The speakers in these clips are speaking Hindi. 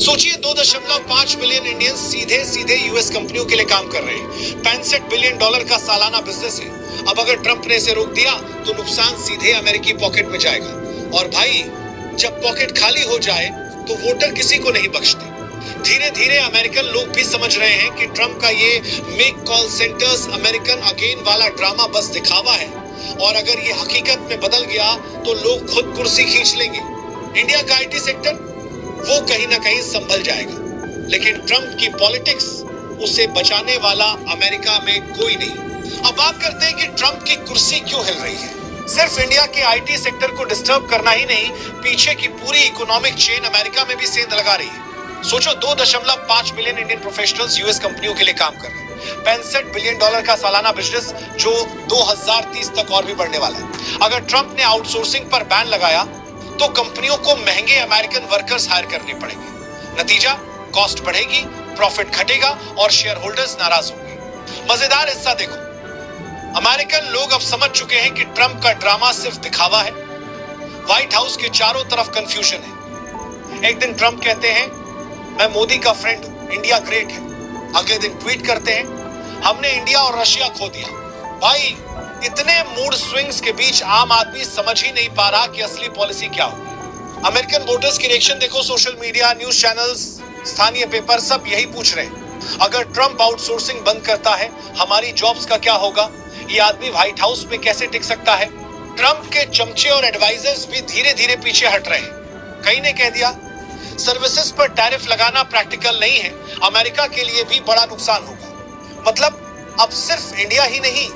सोचिए 2.5 मिलियन इंडियंस सीधे सीधे यूएस कंपनियों के लिए काम कर रहे हैं। $65 बिलियन का सालाना बिजनेस है। अब अगर ट्रंप ने इसे रोक दिया तो नुकसान सीधे अमेरिकी पॉकेट में जाएगा। और भाई, जब पॉकेट खाली हो जाए तो वोटर किसी को नहीं बख्शते। धीरे धीरे अमेरिकन लोग भी समझ रहे हैं कि ट्रंप का ये make call centres American again वाला ड्रामा बस दिखावा है, और अगर ये हकीकत में बदल गया तो लोग खुद कुर्सी खींच लेंगे। इंडिया का आईटी सेक्टर वो कहीं ना कहीं संभल जाएगा, लेकिन ट्रंप की पॉलिटिक्स उसे बचाने वाला अमेरिका में कोई नहीं। अब बात करते हैं कि ट्रंप की कुर्सी क्यों हिल रही है। सिर्फ इंडिया के आईटी सेक्टर को डिस्टर्ब करना ही नहीं, पीछे की पूरी इकोनॉमिक चेन अमेरिका में भी सेंध लगा रही है। सोचो 2.5 मिलियन इंडियन प्रोफेशनल्स यूएस कंपनियों के लिए काम कर रहे हैं। $65 बिलियन का सालाना बिजनेस जो 2030 तक और भी बढ़ने वाला है। अगर ट्रंप ने आउटसोर्सिंग पर बैन लगाया तो कंपनियों को महंगे अमेरिकन वर्कर्स हायर करने पड़ेंगे। नतीजा, कॉस्ट बढ़ेगी, प्रॉफिट घटेगा और शेयर होल्डर्स नाराज होंगे। मजेदार हिस्सा देखो, अमेरिकन लोग अब समझ चुके हैं कि ट्रंप का ड्रामा सिर्फ दिखावा है। व्हाइट हाउस के चारों तरफ कंफ्यूजन है। एक दिन ट्रंप कहते हैं मैं मोदी का फ्रेंड हूं, इंडिया ग्रेट है। अगले दिन ट्वीट करते हैं हमने इंडिया और रशिया खो दिया। भाई, इतने मूड स्विंग्स के बीच आम आदमी समझ ही नहीं पा रहा कि असली पॉलिसी क्या होगी। अमेरिकन वोटर्स की रिएक्शन देखो, सोशल मीडिया, न्यूज चैनल्स, स्थानीय पेपर सब यही पूछ रहे हैं। अगर ट्रंप आउटसोर्सिंग बंद करता है, हमारी जॉब्स का क्या होगा? ये आदमी व्हाइट हाउस में कैसे टिक सकता है? ट्रंप के चमचे और एडवाइजर्स भी धीरे धीरे पीछे हट रहे हैं। कई ने कह दिया सर्विसेज पर टैरिफ लगाना प्रैक्टिकल नहीं है, अमेरिका के लिए भी बड़ा नुकसान होगा। मतलब अब सिर्फ इंडिया ही नहीं,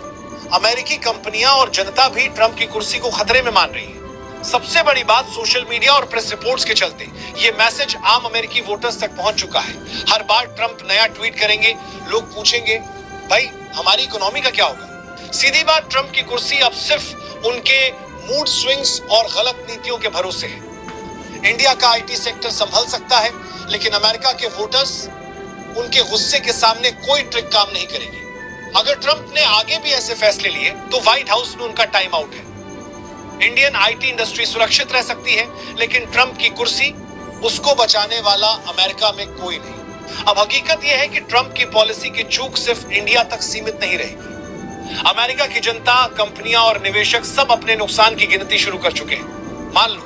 अमेरिकी कंपनियां और जनता भी ट्रंप की कुर्सी को खतरे में मान रही है। सबसे बड़ी बात, सोशल मीडिया और प्रेस रिपोर्ट्स के चलते ये मैसेज आम अमेरिकी वोटर्स तक पहुंच चुका है। हर बार ट्रंप नया ट्वीट करेंगे, लोग पूछेंगे भाई हमारी इकोनॉमी का क्या होगा? सीधी बात, ट्रंप की कुर्सी अब सिर्फ उनके मूड स्विंग्स और गलत नीतियों के भरोसे है। इंडिया का आईटी सेक्टर संभल सकता है, लेकिन अमेरिका के वोटर्स उनके गुस्से के सामने कोई ट्रिक काम नहीं करेगी। अगर ट्रंप ने आगे भी ऐसे फैसले लिए तो व्हाइट हाउस में उनका टाइम आउट है। इंडियन आईटी इंडस्ट्री सुरक्षित रह सकती है, लेकिन ट्रंप की कुर्सी उसको बचाने वाला अमेरिका में कोई नहीं। अब हकीकत यह है कि ट्रंप की पॉलिसी की चूक सिर्फ इंडिया तक सीमित नहीं रहेगी। अमेरिका की जनता, कंपनियां और निवेशक सब अपने नुकसान की गिनती शुरू कर चुके हैं। मान लो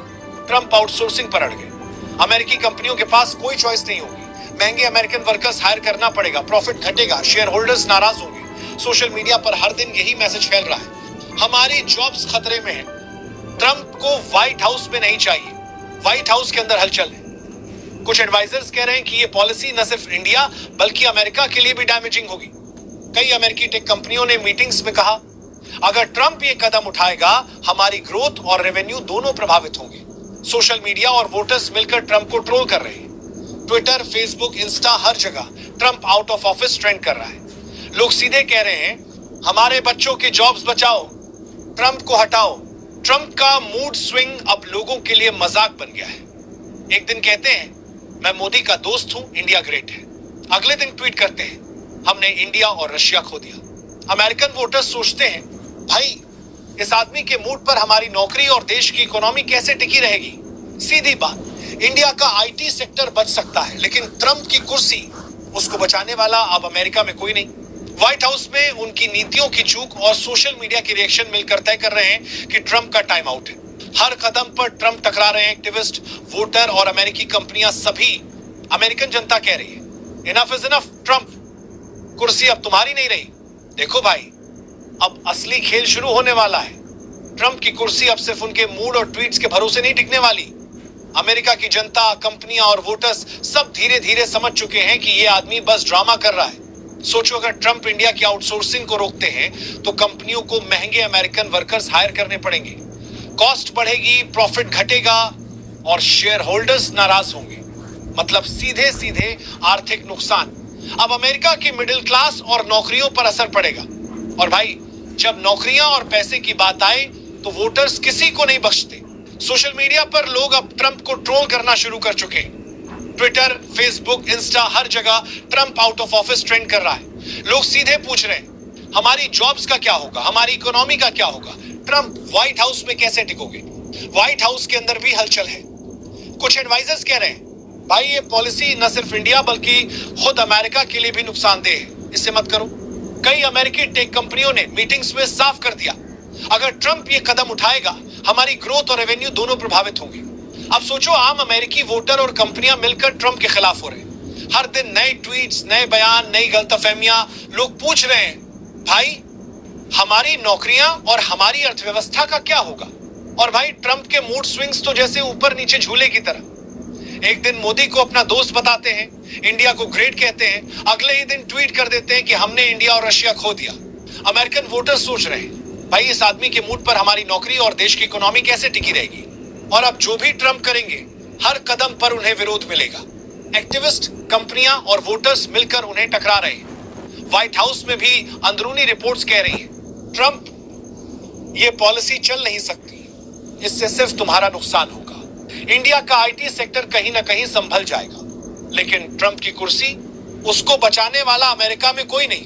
ट्रंप आउटसोर्सिंग पर अड़ गए, अमेरिकी कंपनियों के पास कोई चॉइस नहीं होगी। महंगे अमेरिकन वर्कर्स हायर करना पड़ेगा, प्रॉफिट घटेगा, शेयर होल्डर्स नाराज होंगे। सोशल मीडिया पर हर दिन यही मैसेज फैल रहा है, हमारी जॉब्स खतरे में है। ट्रंप को व्हाइट हाउस में नहीं चाहिए, व्हाइट हाउस के अंदर हलचल है। कुछ एडवाइजर्स कह रहे हैं कि ये पॉलिसी न सिर्फ इंडिया बल्कि अमेरिका के लिए भी डैमेजिंग होगी। कई अमेरिकी टेक कंपनियों ने मीटिंग्स में कहा अगर ट्रंप ये कदम उठाएगा, हमारी ग्रोथ और रेवेन्यू दोनों प्रभावित होंगे। सोशल मीडिया और वोटर्स मिलकर ट्रंप को ट्रोल कर रहे हैं। ट्विटर, फेसबुक, इंस्टा, हर जगह Trump out of office trend कर रहा है। लोग सीधे कह रहे हैं हमारे बच्चों की जॉब्स बचाओ, ट्रंप को हटाओ। ट्रंप का मूड स्विंग अब लोगों के लिए मजाक बन गया है। एक दिन कहते हैं मैं मोदी का दोस्त हूं, इंडिया ग्रेट है। अगले दिन ट्वीट करते हैं हमने इंडिया और रशिया खो दिया। अमेरिकन वोटर्स सोचते हैं भाई इस आदमी के मूड पर हमारी नौकरी और देश की इकोनॉमी कैसे टिकी रहेगी? सीधी बात, इंडिया का आईटी सेक्टर बच सकता है, लेकिन ट्रंप की कुर्सी उसको बचाने वाला अब अमेरिका में कोई नहीं। व्हाइट हाउस में उनकी नीतियों की चूक और सोशल मीडिया की रिएक्शन मिलकर तय कर रहे हैं कि ट्रंप का टाइम आउट है। हर कदम पर ट्रंप टकरा रहे हैं। एक्टिविस्ट, वोटर और अमेरिकी कंपनियां सभी। अमेरिकन जनता कह रही है इनफ इज इनफ, ट्रंप कुर्सी अब तुम्हारी नहीं रही। देखो भाई, अब असली खेल शुरू होने वाला है। ट्रंप की कुर्सी अब सिर्फ उनके मूड और ट्वीट्स के भरोसे नहीं टिकने वाली। अमेरिका की जनता, कंपनियां और वोटर्स सब धीरे धीरे समझ चुके हैं कि यह आदमी बस ड्रामा कर रहा है। सोचो अगर ट्रंप इंडिया की आउटसोर्सिंग को रोकते हैं तो कंपनियों को महंगे अमेरिकन वर्कर्स हायर करने पड़ेंगे, कॉस्ट बढ़ेगी, प्रॉफिट घटेगा और शेयर होल्डर्स नाराज होंगे। मतलब सीधे सीधे आर्थिक नुकसान। अब अमेरिका की मिडिल क्लास और नौकरियों पर असर पड़ेगा। और भाई, जब नौकरियां और पैसे की बात आए तो वोटर्स किसी को नहीं बख्शते। सोशल मीडिया पर लोग अब ट्रंप को ट्रोल करना शुरू कर चुके हैं। ट्विटर, फेसबुक, इंस्टा, हर जगह Trump out of office trend कर रहा है। लोग सीधे पूछ रहे हैं हमारी जॉब्स का क्या होगा, हमारी इकोनॉमी का क्या होगा? ट्रंप व्हाइट हाउस में कैसे टिकोगे? व्हाइट हाउस के अंदर भी हलचल है। कुछ एडवाइजर्स कह रहे हैं भाई ये पॉलिसी न सिर्फ इंडिया बल्कि खुद अमेरिका के लिए भी नुकसानदेह है, इससे मत करो। कई अमेरिकी टेक कंपनियों ने मीटिंग्स में साफ कर दिया, अगर ट्रंप ये कदम उठाएगा हमारी ग्रोथ और रेवेन्यू दोनों प्रभावित होंगे। अब सोचो, आम अमेरिकी वोटर और कंपनियां मिलकर ट्रंप के खिलाफ हो रहे हैं। हर दिन नए ट्वीट्स, नए बयान, नई गलतफहमियां। लोग पूछ रहे हैं, भाई हमारी नौकरियां और हमारी अर्थव्यवस्था का क्या होगा? और भाई ट्रंप के मूड स्विंग्स तो जैसे ऊपर नीचे झूले की तरह। एक दिन मोदी को अपना दोस्त बताते हैं, इंडिया को ग्रेट कहते हैं, अगले ही दिन ट्वीट कर देते हैं कि हमने इंडिया और रशिया खो दिया। अमेरिकन वोटर्स सोच रहे हैं, भाई इस आदमी के मूड पर हमारी नौकरी और देश की इकोनॉमी कैसे टिकी रहेगी? और अब जो भी ट्रंप करेंगे हर कदम पर उन्हें विरोध मिलेगा। एक्टिविस्ट, कंपनियां और वोटर्स मिलकर उन्हें टकरा रहे हैं। व्हाइट हाउस में भी अंदरूनी रिपोर्ट्स कह रही हैं, ट्रंप ये पॉलिसी चल नहीं सकती, इससे सिर्फ तुम्हारा नुकसान होगा। इंडिया का आईटी सेक्टर कहीं ना कहीं संभल जाएगा, लेकिन ट्रंप की कुर्सी, उसको बचाने वाला अमेरिका में कोई नहीं।